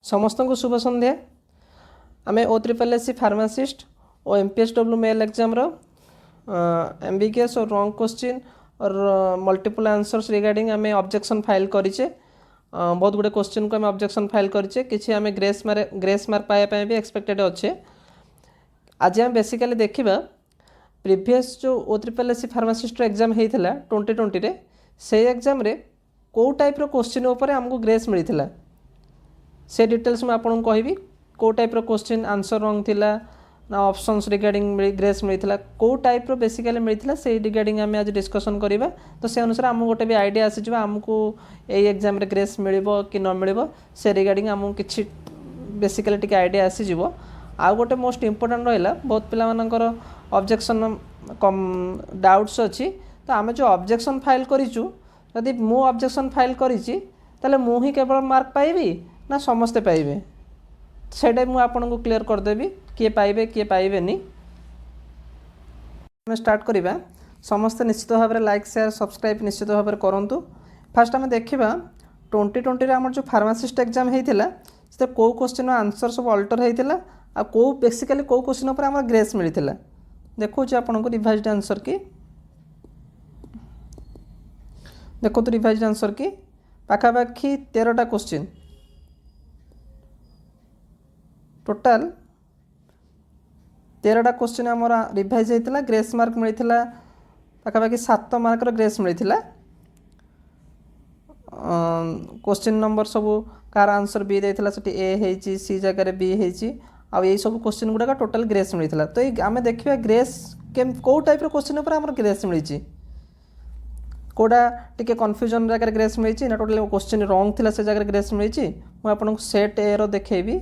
समस्त को शुभ संध्या। आम O3 फार्मासिस्ट और MPSW मेल एग्जाम एमबीकेएस और रॉन्ग क्वेश्चन और मल्टीपल आंसर्स रिगार्डिंग आम ऑब्जेक्शन फाइल करें। बहुत गुड़े क्वेश्चन को आम ऑब्जेक्शन फाइल करें। किसी आम ग्रेस मार्क पाइबा भी एक्सपेक्टेड अच्छे। आज आम बेसिकली देखा प्रीवियस जो O3 फार्मासिस्ट एग्जाम होता 2020 रे से एग्जाम रे कौ टाइप क्वेश्चन उपर आमको ग्रेस मिलता से डिटेल्स में आपको कहबी। कौ टाइप क्वेश्चन आंसर रॉन्ग थिला ना ऑप्शंस रिगार्डिंग ग्रेस मिलता कौ टाइप बेसिकली मिलता से रिगार्डिंग आम आज डिस्कसन करवा। तो से अनुसार आमको गोटे भी आइडिया आसीज आमको यही एग्जाम रे ग्रेस मिल कि न मिल से रिगार्डिंग आमको किसी बेसिकली टी आइडिया आसीज। आउ गोटे मोस्ट इम्पोर्टाट रहा बहुत पिलामानकर ऑब्जेक्शन डाउट्स अच्छी। तो आम जो ऑब्जेक्शन फाइल करूँ जदि मु ऑब्जेक्शन फाइल करी ताले मु ही केवल मार्क पाइबी ना समस्ते पाइबे सेटा मुझे आपको क्लीयर करदेवी किए पाइबे किए पाइबेनी। स्टार्ट करवा समस्ते निश्चित भाव में लाइक शेयर सब्सक्राइब निश्चित भाव में करूँ। फास्ट आम देखा 2020 आम जो फार्मासिस्ट एग्जाम होता से कौ क्वेश्चन आंसर सब अल्टर होता आ कौ बेसिकली कौ क्वेश्चन पर आम ग्रेस मिलता। देखो आपको रिवाइज्ड आंसर की देखो तो रिवाइज्ड आंसर की पाखापाखि 13टा क्वेश्चन टोटाल 13टा क्वेश्चन आम रिवाइज होता ग्रेस मार्क मिलता पाखापाखि 7 मार्कर ग्रेस मिलता। क्वेश्चन नंबर सब कार आंसर बी देता से ए है सी जगह बी है यही सब क्वेश्चन गुड़ाक टोटाल ग्रेस मिलता। तो ये आम देखा ग्रेस कौ टाइप क्वेश्चन पर आम ग्रेस मिली कौटा टी कन्फ्यूजन जगह ग्रेस मिली ना टोटाल क्वेश्चन रॉन्ग थिला से जगह ग्रेस मिली। मुझे आपको सेट ए रो देखेबी।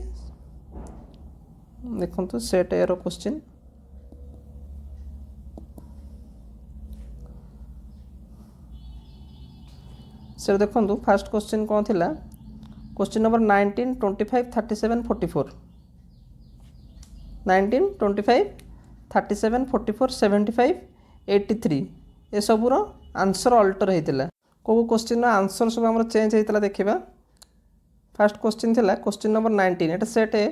देखो सेट ए रो क्वेश्चन से देखो फास्ट क्वेश्चन कौन थिला क्वेश्चन नंबर 19 25 37 44 19 25 37 44 75 83 ये सबूर आंसर अल्टर होता कौ क्वेश्चन आंसर सब आम चेंज होता देखा। फास्ट क्वेश्चन थिला question number 19 Etah set A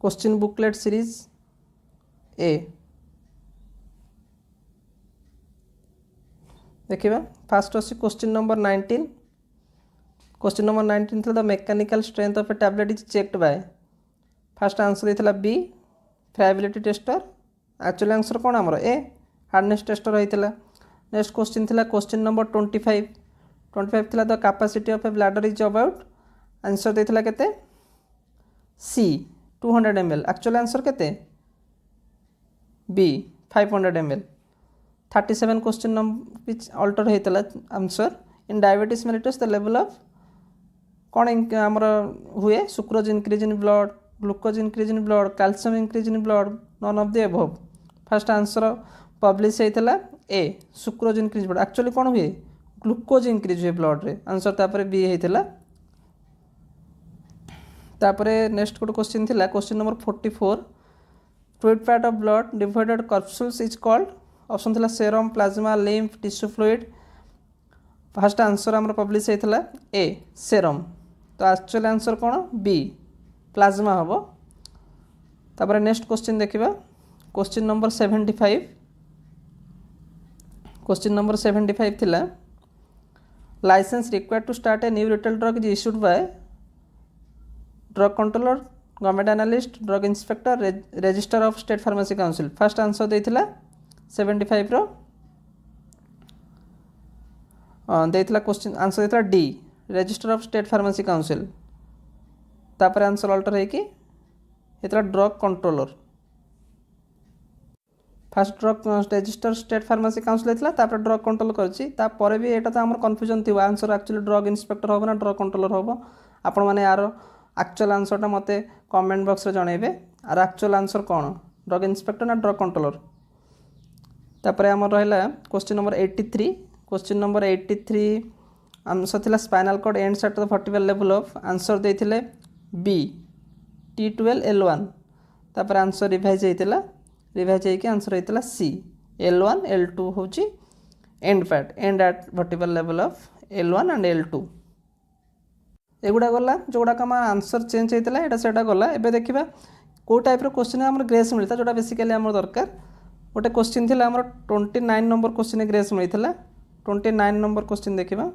question booklet series A देखिए फास्ट अच्छी क्वेश्चन नंबर 19 क्वेश्चन नंबर 19 था the mechanical strength of a tablet is checked by first answer देता B friability tester actually answer कौन आमर A hardness tester होता। Next question थिला question number 25 थिला the capacity of a bladder is about answer देता केते C 200 ml actual answer केते B 500 ml। 37 question number alter होता answer in diabetes mellitus the level of कौन आमर हुए sucrose increase in blood glucose increase in blood calcium increase in blood none of the above. First answer publish होता A sucrose increase blood actually कौन हुए glucose increase हुए blood रे answer तापर B होता। तापरे नेक्स्ट गोटे क्वेश्चन थिला question number 44 fluid part of blood divided corpuscles is called option थिला serum plasma lymph tissue fluid. First answer आमर पब्लिश होता ए सेरम तो एक्चुअल आंसर कौन बी प्लाज्मा हम। तापर नेक्स्ट क्वेश्चन देखा क्वेश्चन नंबर 75 क्वेश्चन नंबर 75 थिला license required to start a new retail drug is issued by drug controller government analyst drug inspector register of state pharmacy council. First answer देता 75 रो देता question answer देता D register of state pharmacy council. तापर answer अल्टर होता drug controller first drug register state pharmacy council होता drug control कर भी यहाँ तो आम कन्फ्यूजन थी आंसर एक्चुअली ड्रग इंस्पेक्टर हम ना ड्रग कंट्रोलर हम आपण मैंने यार एक्चुअल आंसरटा मत कमेंट बॉक्स रे जनइबे आर एक्चुअल आंसर कौन ड्रग इंस्पेक्टर ना ड्रग कंट्रोलर। तापर आम रहा question number 83 question number 83 answer थिला spinal cord ends at the vertical level of answer देथिले बी T12L1। तापर आंसर रिवाइज होता रिवाइज होकर आंसर होता सी L1 L2 हूँ एंड पैट and at vertical level of L1 and L2। एगुड़ा गला जोगुड़ाक आम आंसर चेंज होता है सेटा गला। एबे देखिबा को टाइप रो क्वेश्चन आमर ग्रेस मिलता जोटा बेसिकली आमर दरकार। गोटे क्वेश्चन थिला आमर 29 नंबर क्वेश्चन ग्रेस मिलता। 29 नंबर क्वेश्चन देखिबा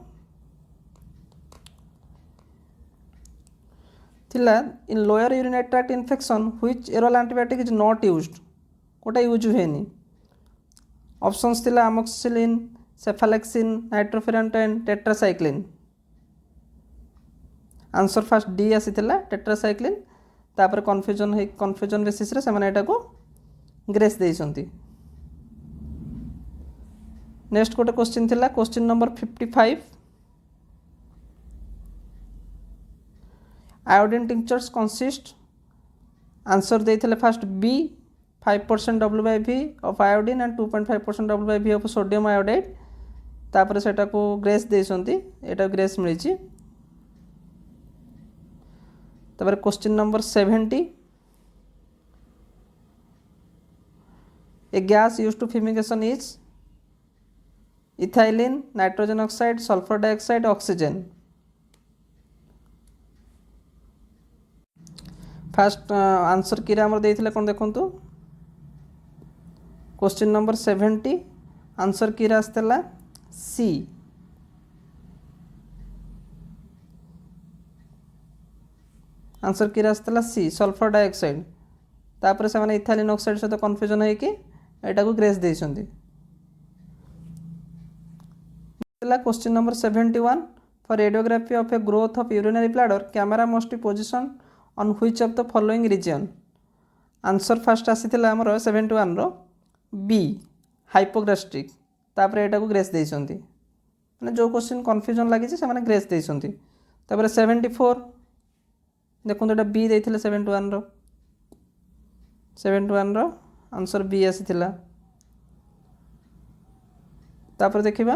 थिला in lower urinary tract infection which oral antibiotic is not used कोटा यूज हुएनी। ऑप्शंस थिला amoxicillin, cephalexin, nitrofurantoin, tetracycline. Answer first D आसीथिला टेट्रासाइक्लिन। तापर कन्फ्यूजन बेसिस रे सेमाने एटा को ग्रेस देइसंती। नेक्स्ट गोटे क्वेश्चन थिला question number 55 iodine tinctures consist. Answer देइथिले first B 5% W/V of iodine and 2.5% W/V of sodium iodide. तापर सेटा को ग्रेस देइसंती एटा ग्रेस मिलिछि। तापर question number 70 a gas used to fumigation is ethylene, nitrogen oxide, sulphur dioxide, oxygen. First answer की आमर देइथिले कोन देखंतु क्वेश्चन नंबर 70 आंसर की आसतला सी। आंसर की आसतला सी सल्फर डाइऑक्साइड। तापर से माने इथाइलिन ऑक्साइड सहित कन्फ्यूजन है कि एटा को ग्रेस देइसंती। Question number 71 for radiography of a growth of urinary bladder camera must be position on which of the following region. Answer first आसीथिला हमर 71 रो बी हाइपोग्रास्ट्रिक। तापर एटा को ग्रेस देइसंती माने जो क्वेश्चन कन्फ्यूजन लागि से माने ग्रेस देइसंती। तापर 74 देखो एटा बी देइथिले 71 रो आंसर बी आसीथिला। तापर देखिबा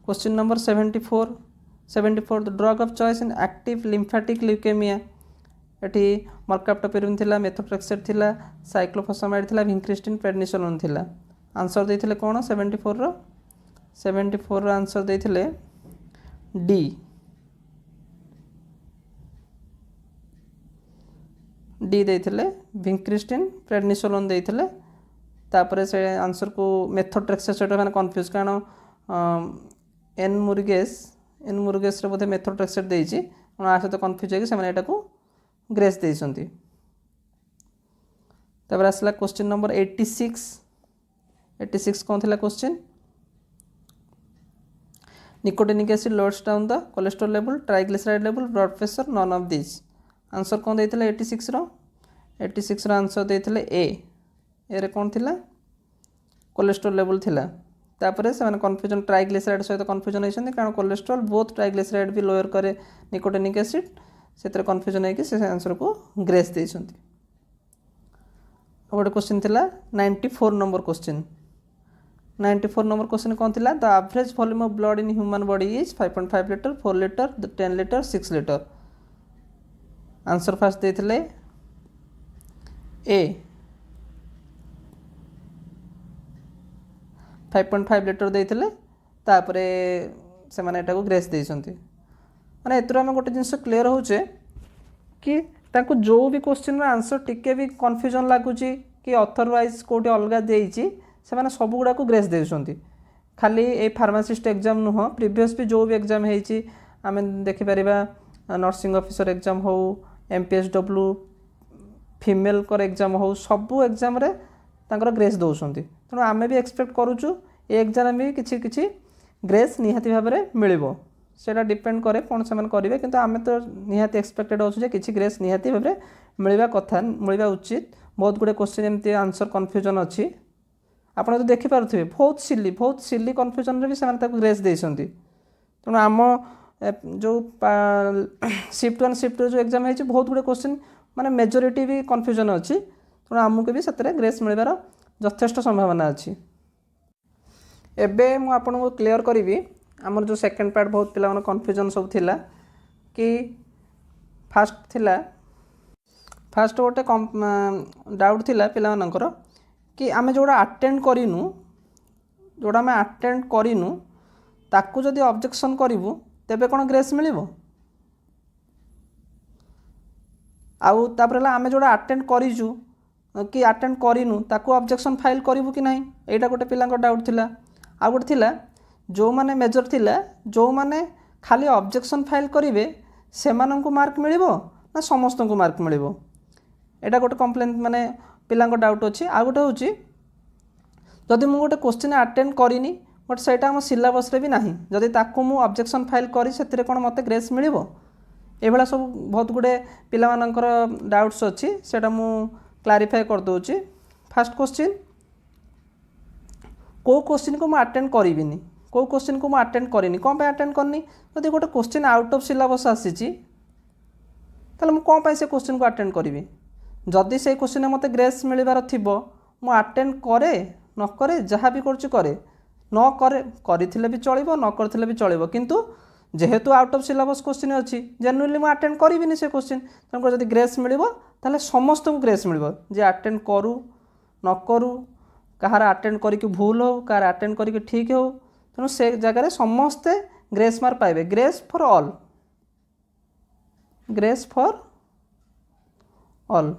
question number 74 the drug of choice in active lymphatic leukaemia. एटी मर्काप्टोपिरिन थिला, मेथोट्रेक्सेट थिला, साइक्लोफॉस्फामाइड थिला, विंक्रिस्टिन, प्रेडनिसोलोन थिला। आंसर देइथिले कोन 74 रो आंसर देइथिले डी देइथिले विंक्रिस्टिन, प्रेडनिसोलोन देइथिले। तापर से आंसर को मेथोट्रेक्सेट सेटा माने कंफ्यूज कारण एन मुरुगेस रे बोधे मेथोट्रेक्सेट देइछि आ सहित कंफ्यूज है कि सेमाने एटा को ग्रेस देइसंती। तापर आसला क्वेश्चन नंबर 86 कौन थिला question nicotinic acid lowers down the cholesterol level, triglyceride level, blood pressure, none of this. Answer कौन देइथिले 86 रो आंसर देइथिले ए रे कौन थिला कोलेस्ट्रॉल लेवल थिला। तापर से कन्फ्यूजन ट्राइग्लिसराइड सहित कन्फ्यूजन होइछन कारण कोलेस्ट्रॉल बोथ ट्राइग्लिसराइड भी लोअर करे निकोटिनिक एसिड से कन्फ्यूजन है कि से आंसर को ग्रेस देइछंती। गोटे क्वेश्चन थिला 94 नंबर क्वेश्चन कौन थिला the average volume of blood in human body is 5.5 litre, 4 litre, 10 litre, 6 litre. Answer first देइथिले ए 5.5 लीटर देइथिले। तापरे से माने एटा को ग्रेस देइसंती माने एतरो हम गोटे जिंस क्लियर होचे कि ताको जो भी क्वेश्चन रो आंसर टिके भी कन्फ्यूजन लागुची कि ऑथर वाइज कोटे अलगा देइची से माने सब गुडा को ग्रेस देउसंती। खाली ए फार्मासिस्ट एग्जाम नुह प्रीवियस भी जो भी एग्जाम हेची आमे देखि परिबा नर्सिंग ऑफिसर एग्जाम हो, एमपीएसडब्ल्यू फीमेल कर एग्जाम हो, सब एग्जाम रे तांकर ग्रेस दउसंती। तेणु आमे भी एक्सपेक्ट करूचु ए एग्जाम भी किछि किछि ग्रेस निहाती भाव में मिलिबो। सेटा डिपेंड करे कौन से करेंगे किंतु आमे तो निहाती एक्सपेक्टेड अच्छे किसी ग्रेस निहाती भाव में मिलवा कथा मिलवा उचित। बहुत गुड़े क्वेश्चन एमती आंसर कन्फ्यूजन अच्छी आपड़ तो देखिपे बहुत सिली कन्फ्यूजन भी से ग्रेस देती। तेणु आम जो शिफ्ट 1 शिफ्ट 2 जो एग्जाम है बहुत गुड़े क्वेश्चन माने मेजोरिटी भी कन्फ्यूजन अच्छी। तेणु आमको भी से ग्रेस मिलवार यथेष्ट संभावना अच्छी। एबे मु आपको क्लियर करी आमर जो सेकेंड पार्ट बहुत पिला कन्फ्यूजन सब थिला कि फास्ट गोटे डाउट थिला पिला मानकर कि आमे जोड़ा अटेंड करिनु जोड़ा आमे अटेंड करिनु ताकू जदि ऑब्जेक्शन करिवु तेबे कोन ग्रेस मिलिबो आउ तापर आमे जोड़ा अटेंड करिजु कि अटेंड करिनु ताकू ऑब्जेक्शन फाइल करिवु कि नहीं एटा गोटे पिलांको डाउट थिला। आ गोटे थिला जो माने मेजर थिला जो माने खाली ऑब्जेक्शन फाइल करिवे सेमानंकु मार्क मिलिबो ना समस्तंकु मार्क मिलिबो एटा गोटे कंप्लेंट माने पिलांको डाउट अछि। आ गोटे होची जदि मु गोटे क्वेश्चन अटेंड करिनी बट सेटा हम सिलेबस रे भी नाही जदि ताकू मु ऑब्जेक्शन फाइल करी सेतिरे कोन मते ग्रेस मिलिबो एभला सब बहुत गुडे पिला मानकर डाउट्स अछि सेटा मु क्लारिफाई कर दोची। फर्स्ट क्वेश्चन को क्वेश्चन को मु अटेंड करिविनी को क्वेश्चन को मु अटेंड करिनी कोन पे अटेंड करनी जदि गोटे क्वेश्चन आउट ऑफ सिलेबस आसीची ताले मु कोन पे से क्वेश्चन को अटेंड करिवि जदि से क्वेश्चन मते ग्रेस मिलिबार थिबो मु अटेंड करे न करे जहाँ भी करछु करे न करे करिथिले भी चलिबो न करथिले भी चलिबो किंतु जेहेतु आउट ऑफ सिलेबस क्वेश्चन अछि जेन्युइनली मु अटेंड करिविनी से क्वेश्चन तनको जदि ग्रेस मिलिबो ताले समस्त को ग्रेस मिलिबो जे अटेंड करू न करू कहार अटेंड करिक भूल हो कहार अटेंड करिक ठीक हो तेणु से जगह रे समस्ते ग्रेस मार्क पाइबे grace for all grace for all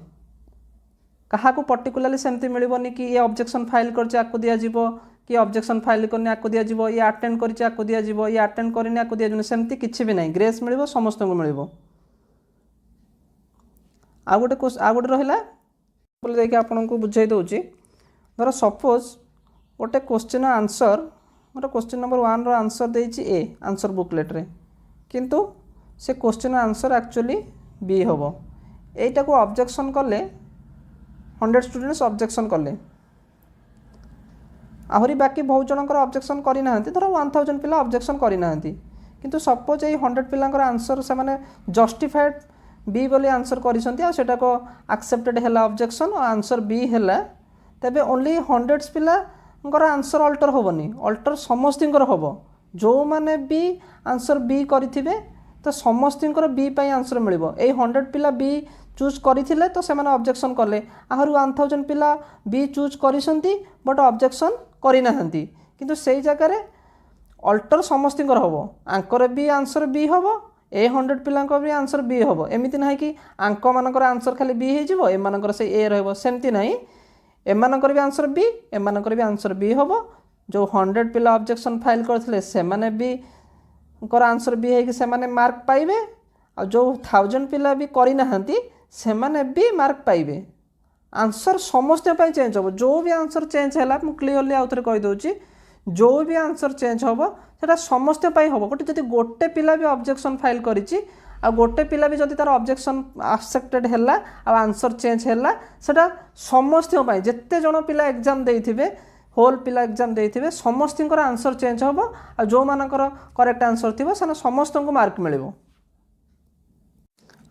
कहा को पर्टिकुलरली सेमती मिलबनी कि ये ऑब्जेक्शन फाइल करছে आको दिया जीवो कि ऑब्जेक्शन फाइल करने आको दिया जीवो ये अटेंड करছে आको दिया जीवो ये अटेंड करने आको दिया जीवो सेमती किछि भी नहीं ग्रेस मिलिबो समस्त को मिलिबो। आ गोटे रहिला बोले देखि आपन को बुझाई दोची धर सपोज गोटे क्वेश्चन आंसर मोर क्वेश्चन नंबर 1 रो आंसर देछि ए आंसर बुकलेट रे किंतु से क्वेश्चन आंसर एक्चुअली बी होबो एटा को ऑब्जेक्शन करले 100 स्टूडेंट्स ऑब्जेक्शन कले आहरी बाकी बहुत जनकर ऑब्जेक्शन करी नाहंती धर 1000 पिला ऑब्जेक्शन करी नाहंती किंतु सपोज ए 100 पिलांकर आंसर से माने जस्टिफाइड बी बोली आंसर करिसंती आ सेटा को एक्सेप्टेड हैला ऑब्जेक्शन और आंसर बी हैला तबे ओनली 100 पिलांकर आंसर अल्टर होबनी अल्टर समस्तिंकर होबो जो माने बी आंसर बी करिथिबे तो समस्तिंकर बी पई आंसर मिलिबो ए 100 पिला बी चूज करथिले तो से माने ऑब्जेक्शन करले आहरु 1000 पिला बी चूज करिसंती बट ऑब्जेक्शन करि नाहंती किंतु सेई जगह रे अल्टर समस्तिंकर होबो आंकर बी आंसर बी होबो ए 100 पिलांको भी आंसर बी होबो एमिति नाही कि आंक मानकर आंसर खाली बी हे जिवो ए मानकर से ए रहबो सेमति नाही ए मानकर भी आंसर बी ए मानकर भी आंसर बी होबो जो 100 पिला ऑब्जेक्शन फाइल करथिले से माने बी कर आंसर बी हे कि से माने मार्क पाइबे आ जो 1000 पिला भी करि नाहंती से माने भी मार्क पाइबे आंसर समस्त पे चेंज हो जो भी आंसर चेंज है मु क्लियरली आउ थे कहीदे जो भी आंसर चेंज हम से समस्त हम गोटे जब गोटे पिला भी ऑब्जेक्शन फाइल करिछि आ गोटे पिला भी जदि तार ऑब्जेक्शन एक्सेप्टेड हैला आ आंसर चेंज हैला सेटा समस्त जेते जन पिला एग्जाम देइथिबे होल पिला एग्जाम देइथिबे समस्तिंकर आंसर चेंज हम आ जो मानकर करेक्ट आंसर थिबो से समस्त को मार्क मिलिबो।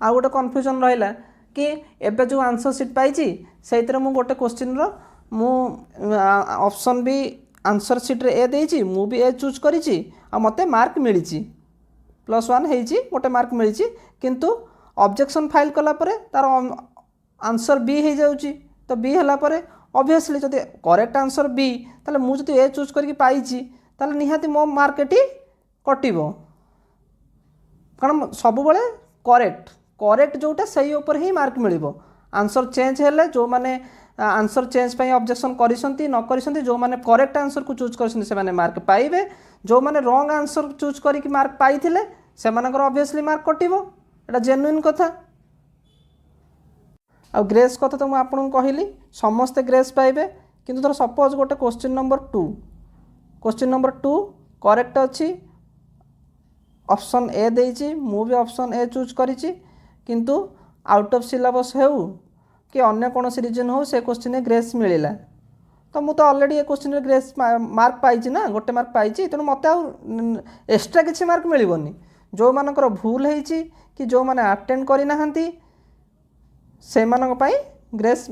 आ गोटे कन्फ्यूजन रहिला कि एबे जो आंसर सीट पाइछि सेइतरे मु गोटे क्वेश्चन रो मु ऑप्शन भी आंसर सीट रे ए देइछि मु भी ए चूज करिछि आ मते मार्क मिलिछि +1 हेइछि गोटे मार्क मिलिछि किंतु ऑब्जेक्शन फाइल कला परे तार आंसर बी हे जाउछि तो बी हला परे ऑब्वियसली जदि करेक्ट आंसर बी ताले मु जदि ए चूज करके पाइछि ताले निहाती मो मार्क एटी कटिबो कारण सब बेले करेक्ट करेक्ट जोटा सही ऊपर ही मार्क मिलिबो आंसर चेंज हेले जो माने आंसर चेंज पई ऑब्जेक्शन करिसंती न करिसंती जो माने करेक्ट आंसर को चूज करसंती से माने मार्क पाइबे जो माने रॉन्ग आंसर चूज करी कि मार्क पाइथिले से मानकर ऑब्वियसली मार्क कटिबो एटा जेन्युइन कथा। आ ग्रेस कथा तो मु आपन कहली समस्त ग्रेस पाइबे किंतु धर सपोज गोटे क्वेश्चन नंबर 2 करेक्ट अछि ऑप्शन ए देइछि मु भी ऑप्शन ए चूज करिछि किंतु आउट ऑफ सिलेबस हेउ कि अन्य कौन रीजन हो से क्वेश्चन ग्रेस मिलला तो मुझे ऑलरेडी ये क्वेश्चन ग्रेस मार्क पाई ना गोटे मार्क पाई तेणु मत एक्स्ट्रा किसी मार्क मिलबनी जो मानकर भूल है कि जो मैंने अटेंड करना से ग्रेस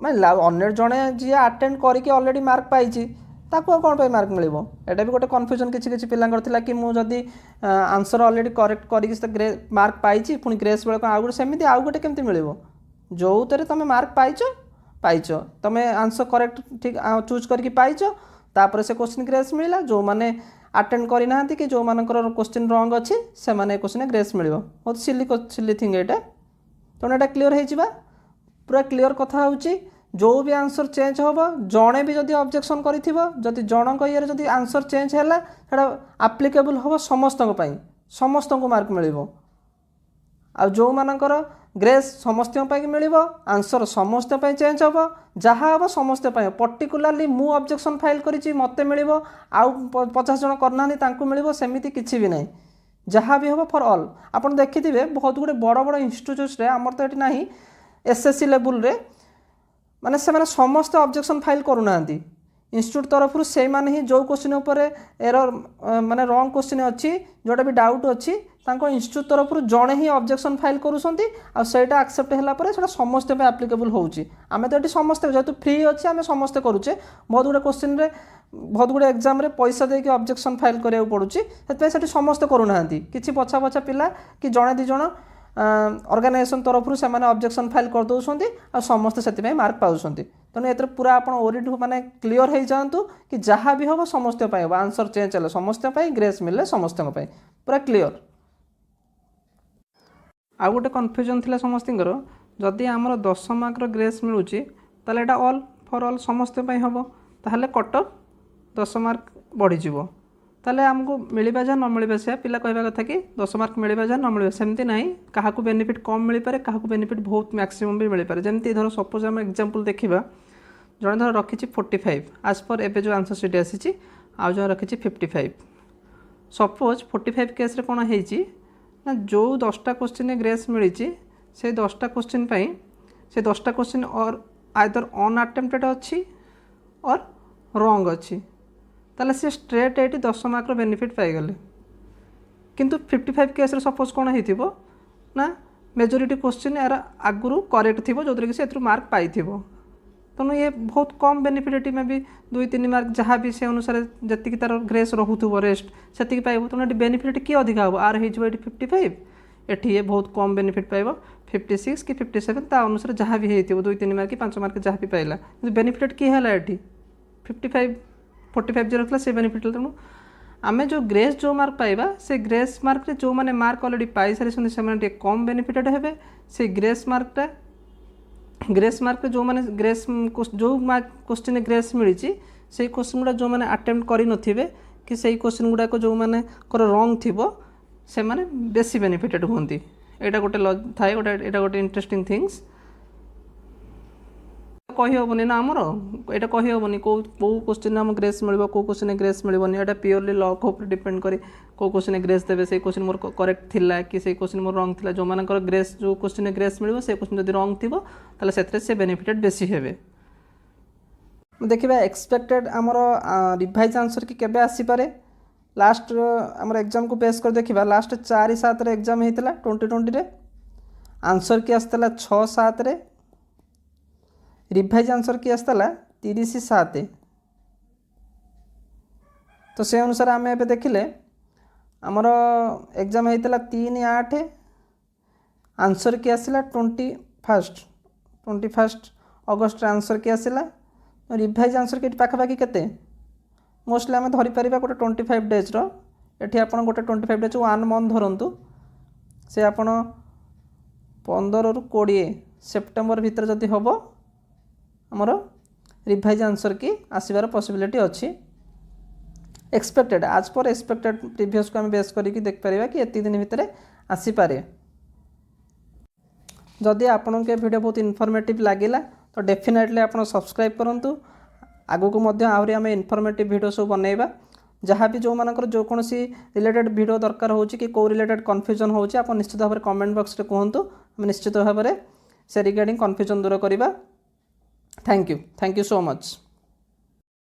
मैं अन्य जड़े जी अटेंड करके ऑलरेडी मार्क पाई ताको कौन पे मार्क मिल एटा भी गोटे कन्फ्यूजन किसी पिलांकर थिला कि मु जदी आंसर ऑलरेडी करेक्ट करिक मार्क पाई पुणी ग्रेस बेले आउ गोटे सेमती आउ गोटे केमती मिल जो थे तुम मार्क पाइच तुम आंसर करेक्ट ठीक चूज करके पाइच तापर से क्वेश्चन ग्रेस मिला जो मैंने अटेंड करना कि जो मानकर क्वेश्चन रॉन्ग अच्छी से क्वेश्चन ग्रेस मिल बहुत सिली थिंग एटा तेणु यहाँ क्लीयर हो पूरा क्लीयर कथा हूँ जो भी आंसर चेंज हम जड़े भी जब ऑब्जेक्शन करी जनक ये जब आंसर चेंज है आप्लिकेबल हम समस्त समस्त को मार्क मिल आ जो मानकर ग्रेस समस्त मिल आंसर समस्त चेंज हम जहाँ हम समस्त पर्टिकुलाली मु ऑब्जेक्शन फाइल करी मत मिल आउ 50 जन करना मिल सेमती किसी भी ना जहाँ भी हम फॉर ऑल आप देखिथे बहुत गुड़े बड़ बड़ इंस्टीट्यूट्स आमर तो ये ना एसएससी लेवल रे माने से समस्त ऑब्जेक्शन फाइल करूना इंस्टीट्यूट तरफ से माने ही जो क्वेश्चन उपर एरर माने रॉन्ग क्वेश्चन अच्छी जोटा भी डाउट अच्छी इंस्टीट्यूट तरफ जड़े ही ऑब्जेक्शन फाइल करूँगी आईटा एक्सेप्ट है समस्त आप्लिकेबल होची आमे तो ये समस्त जेहेतु फ्री अच्छे आम समस्ते करुचे बहुत गुड़े क्वेश्चन रे बहुत गुड़े एग्जाम रे पैसा देके ऑब्जेक्शन फाइल करा पड़ुची से समस्ते करूना कि पछा पछा पिला कि जड़े दी जण ऑर्गेनाइजेशन तरफ से ऑब्जेक्शन फाइल कर दौरान और समस्ते से मार्क पाँच तेणु ये पूरा आप ओरिड माने क्लीयर हो जातु कि जहाँ भी हम समस्त आंसर चेंज है समस्त ग्रेस मिले समस्त पूरा क्लीयर आउ गोटे कन्फ्यूजन थी समस्त जदि आमर 10 मार्क ग्रेस मिलूँ ताले एटा ऑल फॉर ऑल समस्त हम ताहले कट ऑफ 10 मार्क बढ़ीज ताले आमको मिलवा जहाँ न मिलवा से पिला कहवा कथा कि 10 मार्क मिलवा जहाँ न मिलवा सेमती ना क्या बेनिफिट कम मिल पारे क्या बेनिफिट बहुत मैक्सिमम भी मिल पारे जमी धर सपोज आम एग्जांपल देखा जड़े धर रखी 45 आज पर एवं जो आंसर सीट आसी आउ जो रखी 55 सपोज 45 केस रे कौन है ना जो 10टा क्वेश्चन ग्रेस मिली से 10टा क्वेश्चन से 10टा क्वेश्चन और आइदर अनअटेम्प्टेड अच्छी और रॉन्ग अच्छी ताले से स्ट्रेट ये 10 मार्क बेनिफिट पाईगले किंतु 55 केस रे सपोज कौन हो ना मेजोरिटी क्वेश्चन यार आगुरी करेक्ट थी जो कि से मार्क पाई तेणु ये बहुत कम बेनिफिट में भी 2-3 मार्क जहाँ भी से अनुसार जी तार ग्रेस रोथुव रेस्ट से पाइब तेणु ये बेनिफिट किए अधिका हम आर हो 55 ये बहुत कम बेनिफिट पाइब 56 कि 57 ता अनुसार जहाँ भी हो 2-3 मार्क कि 5 मार्क जहाँ भी पाइला बेनिफिट किए है ये 55 45 जो रखला से बेनिफिट तेणु आम जो ग्रेस जो मार्क पाइबा से ग्रेस मार्क रे जो माने मार्क ऑलरेडी पाई सारी से कम बेनिफिटेड हेबे से ग्रेस मार्क जो माने ग्रेस जो मार्क क्वेश्चन ग्रेस मिली से क्वेश्चन गुड़ा जो माने अटेम्प्ट करि नथिबे कि सही क्वेश्चन गुड़ा को जो माने रॉन्ग थिबो से माने बेसी बेनिफिटेड होंती एटा गोटे थाए गोटे एटा गोटे इंटरेस्टिंग थिंग्स कही हेनी ना आमर यहाँ कही हेनी कौ क्वेश्चन आम ग्रेस मिल कौ क्वेश्चन ग्रेस मिलनी यहाँ प्योरली लक उपर डिपेंड करे कौ क्वेश्चन ग्रेस देवे से क्वेश्चन मोर करेक्ट थिला कि से क्वेश्चन मोर रॉन्ग थिला जो मानकर ग्रेस जो क्वेश्चन ग्रेस मिल से क्वेश्चन जब रॉन्ग थी ताले से बेनिफिटेड बेसी हेबे देखिए एक्सपेक्टेड आमर रिवाइज आंसर कि केबे आसीपारे लास्ट आमर एग्जाम को बेस कर देखिबा लास्ट 4/7 एग्जाम होता 2020 रे आंसर कि आसला 6/7 रे रिवाइज आंसर कि आसला 30/7 तो से अनुसार आम ए देखिले आमर एग्जाम होता 3/8 आंसर कि आसला 21 अगस्ट आंसर कि आसला रिवाइज आंसर कि पाखापाखि केते मोस्टली आम धरीपर गोटे 25 डेज ये आप गोटे 25 डेज 1 मंथ धरतु से आप 15 ରୁ 20 सेप्टेम्बर भितर जदि हम आमर रिवाइज आंसर कि आसबार पॉसिबिलिटी अच्छी एक्सपेक्टेड आज पर एक्सपेक्टेड प्रीवियस को आम बेस करके देखिपर कि एति दिन भितर आसीपारे जदि आपन के वीडियो बहुत इनफॉर्मेटिव लगिला तो डेफिनेटली आप सब्सक्राइब करूँ आगु को आहरी आम इनफॉर्मेटिव वीडियो सब बनइबा जहाँ भी जो मानकर जो कौन सी रिलेटेड वीडियो दरकार हो कि कौ रिलेटेड कन्फ्यूजन हो निश्चित भाव में कमेंट बॉक्स रे कहतु आम निश्चित भाव में से रिगार्डिंग कन्फ्यूजन दूर करवा थैंक यू सो मच।